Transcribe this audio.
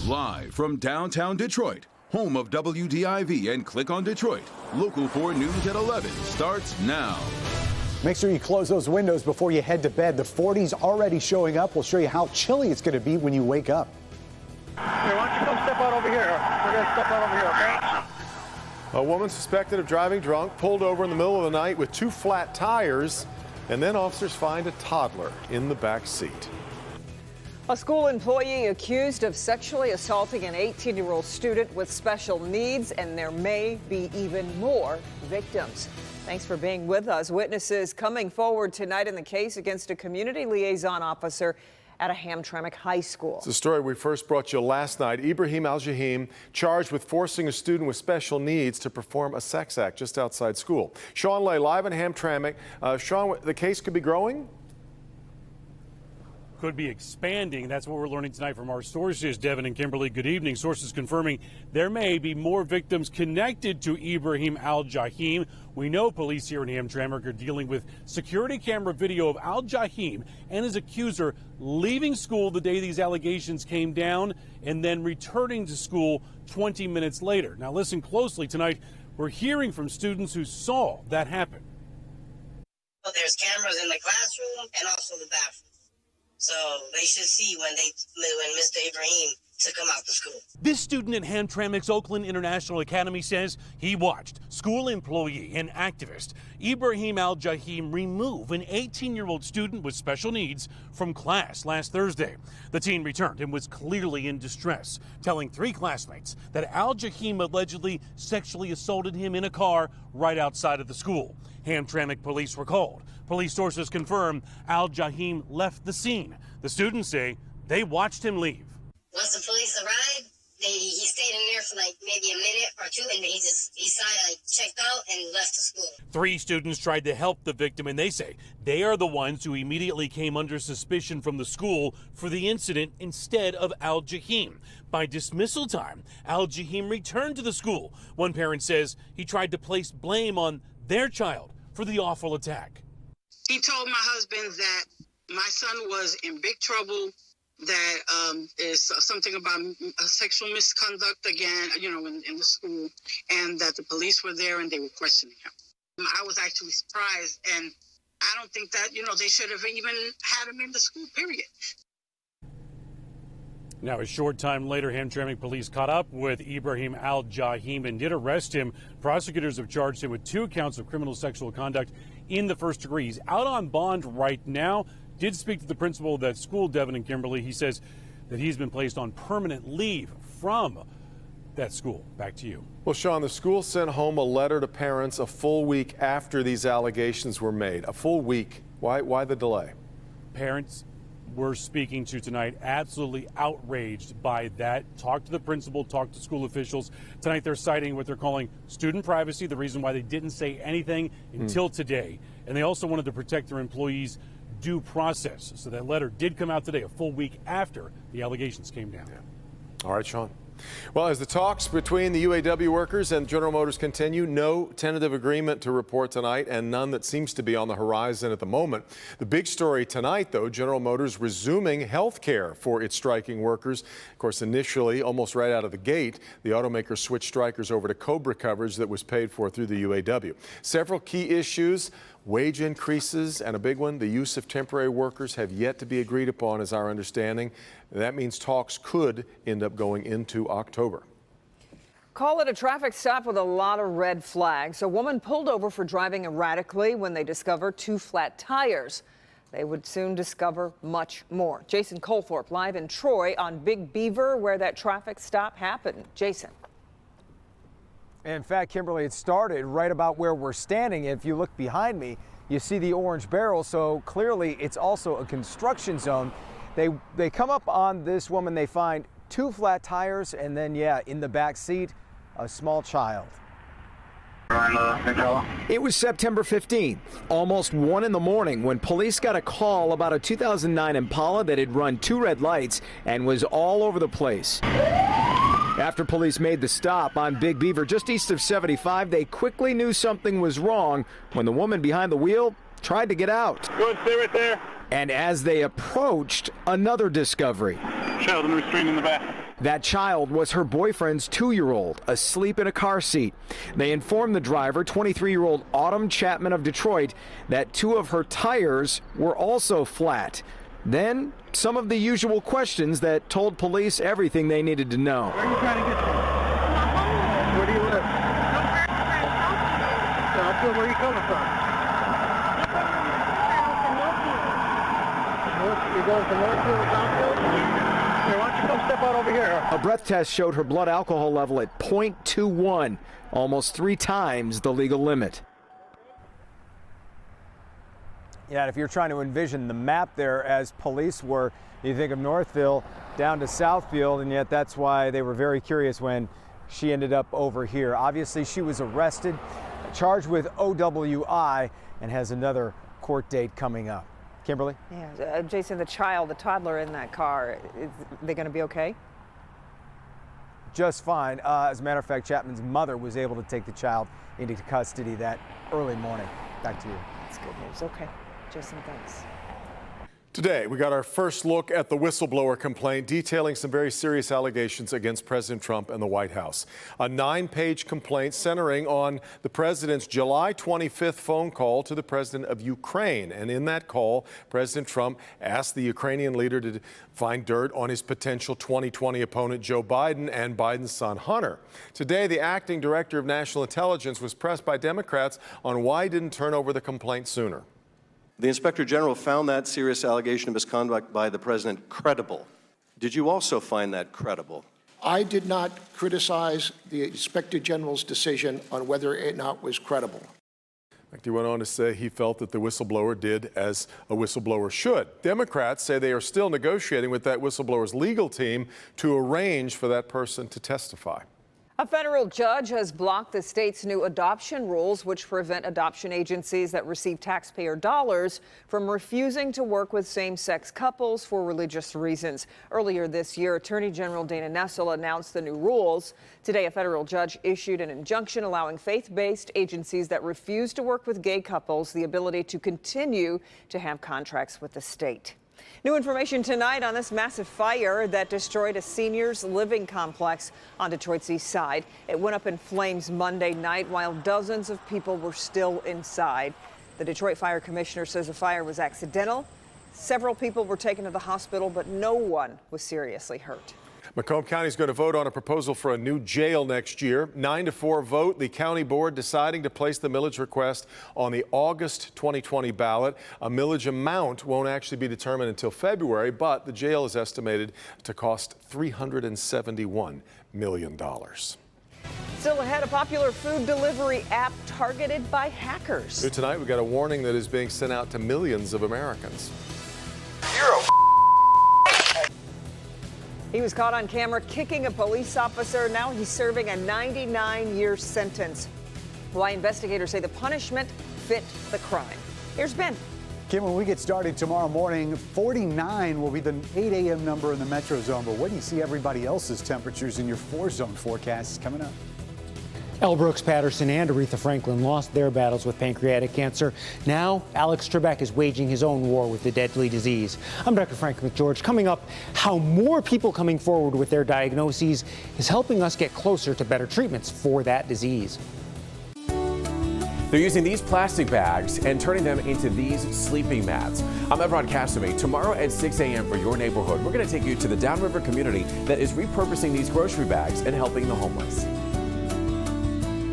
Live from downtown Detroit, home of WDIV and Click on Detroit, Local 4 News at 11 starts now. Make sure you close those windows before you head to bed. The 40s already showing up. We'll show you how chilly it's going to be when you wake up. Hey, why don't you come step out over here? We're going to step out over here, okay? A woman suspected of driving drunk pulled over in the middle of the night with 2 flat tires, and then officers find a toddler in the back seat. A school employee accused of sexually assaulting an 18-year-old student with special needs, and there may be even more victims. Thanks for being with us. Witnesses coming forward tonight in the case against a community liaison officer at a Hamtramck high school. It's a story we first brought you last night. Ibrahim Al-Jahim charged with forcing a student with special needs to perform a sex act just outside school. Sean Lay live in Hamtramck. Sean, the case could be growing? Could be expanding. That's what we're learning tonight from our sources. Devin and Kimberly, good evening. Sources confirming there may be more victims connected to Ibrahim Al-Jahim. We know police here in Hamtramck are dealing with security camera video of Al-Jahim and his accuser leaving school the day these allegations came down and then returning to school 20 minutes later. Now listen closely tonight. We're hearing from students who saw that happen. Well, there's cameras in the classroom and also the bathroom. So they should see when Mr. Ibrahim took him out to school. This student at Hamtramck's Oakland International Academy says he watched school employee and activist Ibrahim Al-Jahim remove an 18-year-old student with special needs from class last Thursday. The teen returned and was clearly in distress, telling 3 classmates that Al-Jahim allegedly sexually assaulted him in a car right outside of the school. Hamtramck police were called. Police sources confirm Al-Jahim left the scene. The students say they watched him leave. Once the police arrived, he stayed in there for like maybe a minute or 2, and then he checked out and left the school. 3 students tried to help the victim, and they say they are the ones who immediately came under suspicion from the school for the incident instead of Al-Jahim. By dismissal time, Al-Jahim returned to the school. One parent says he tried to place blame on their child for the awful attack. He told my husband that my son was in big trouble, that is something about sexual misconduct again, in the school, and that the police were there and they were questioning him. I was actually surprised, and I don't think that, they should have even had him in the school, period. Now, a short time later, Hamtramck police caught up with Ibrahim Al-Jahim and did arrest him. Prosecutors have charged him with 2 counts of criminal sexual conduct in the first degree. He's out on bond right now. Did speak to the principal of that school, Devin and Kimberly. He says that he's been placed on permanent leave from that school. Back to you. Well, Sean, the school sent home a letter to parents a full week after these allegations were made. A full week. Why the delay? Parents we're speaking to tonight absolutely outraged by that. Talk to the principal, talk to school officials. Tonight they're citing what they're calling student privacy, the reason why they didn't say anything until today. And they also wanted to protect their employees' due process. So that letter did come out today, a full week after the allegations came down. Yeah. All right, Sean. Well, as the talks between the UAW workers and General Motors continue, no tentative agreement to report tonight and none that seems to be on the horizon at the moment. The big story tonight, though, General Motors resuming health care for its striking workers. Of course, initially, almost right out of the gate, the automaker switched strikers over to COBRA coverage that was paid for through the UAW. Several key issues, wage increases, and a big one, the use of temporary workers, have yet to be agreed upon, is our understanding. That means talks could end up going into October. Call it a traffic stop with a lot of red flags. A woman pulled over for driving erratically when they discovered 2 flat tires. They would soon discover much more. Jason Colthorpe live in Troy on Big Beaver, where that traffic stop happened. Jason. In fact, Kimberly, it started right about where we're standing. If you look behind me, you see the orange barrel, so clearly it's also a construction zone. They come up on this woman, they find 2 flat tires, and then, yeah, in the back seat, a small child. It was September 15th, almost 1 in the morning, when police got a call about a 2009 Impala that had run 2 red lights and was all over the place. After police made the stop on Big Beaver just east of 75, they quickly knew something was wrong when the woman behind the wheel tried to get out. Go ahead, stay right there. And as they approached, another discovery. Child in restraint in the back. That child was her boyfriend's 2-year-old, asleep in a car seat. They informed the driver, 23-year-old Autumn Chapman of Detroit, that 2 of her tires were also flat. Then, some of the usual questions that told police everything they needed to know. Where are you trying to get to? Where do you live? Where are you coming from? You're going from Northfield to Southfield? Here, why don't you come step out over here? A breath test showed her blood alcohol level at .21, almost 3 times the legal limit. Yeah, and if you're trying to envision the map there as police were, you think of Northfield down to Southfield, and yet that's why they were very curious when she ended up over here. Obviously, she was arrested, charged with OWI, and has another court date coming up. Kimberly? Yeah, Jason, the toddler in that car, is they going to be okay? Just fine. As a matter of fact, Chapman's mother was able to take the child into custody that early morning. Back to you. That's good news. Okay. Jason, thanks. Today, we got our first look at the whistleblower complaint detailing some very serious allegations against President Trump and the White House. A 9-page complaint centering on the president's July 25th phone call to the president of Ukraine. And in that call, President Trump asked the Ukrainian leader to find dirt on his potential 2020 opponent, Joe Biden, and Biden's son, Hunter. Today, the acting director of national intelligence was pressed by Democrats on why he didn't turn over the complaint sooner. The Inspector General found that serious allegation of misconduct by the president credible. Did you also find that credible? I did not criticize the Inspector General's decision on whether or not it was credible. He went on to say he felt that the whistleblower did as a whistleblower should. Democrats say they are still negotiating with that whistleblower's legal team to arrange for that person to testify. A federal judge has blocked the state's new adoption rules, which prevent adoption agencies that receive taxpayer dollars from refusing to work with same-sex couples for religious reasons. Earlier this year, Attorney General Dana Nessel announced the new rules. Today, a federal judge issued an injunction allowing faith-based agencies that refuse to work with gay couples the ability to continue to have contracts with the state. New information tonight on this massive fire that destroyed a seniors living complex on Detroit's east side. It went up in flames Monday night while dozens of people were still inside. The Detroit Fire Commissioner says the fire was accidental. Several people were taken to the hospital, but no one was seriously hurt. Macomb County is going to vote on a proposal for a new jail next year. 9-4 vote. The county board deciding to place the millage request on the August 2020 ballot. A millage amount won't actually be determined until February, but the jail is estimated to cost $371 million. Still ahead, a popular food delivery app targeted by hackers. New tonight, we got a warning that is being sent out to millions of Americans. He was caught on camera kicking a police officer. Now he's serving a 99-year sentence. Why investigators say the punishment fit the crime. Here's Ben. Kim, when we get started tomorrow morning, 49 will be the 8 a.m. number in the metro zone. But what do you see everybody else's temperatures in your 4-zone forecasts coming up? Elle Brooks Patterson and Aretha Franklin lost their battles with pancreatic cancer. Now, Alex Trebek is waging his own war with the deadly disease. I'm Dr. Frank McGeorge. Coming up, how more people coming forward with their diagnoses is helping us get closer to better treatments for that disease. They're using these plastic bags and turning them into these sleeping mats. I'm Evron Cassamy. Tomorrow at 6 a.m. for your neighborhood, we're going to take you to the Downriver community that is repurposing these grocery bags and helping the homeless.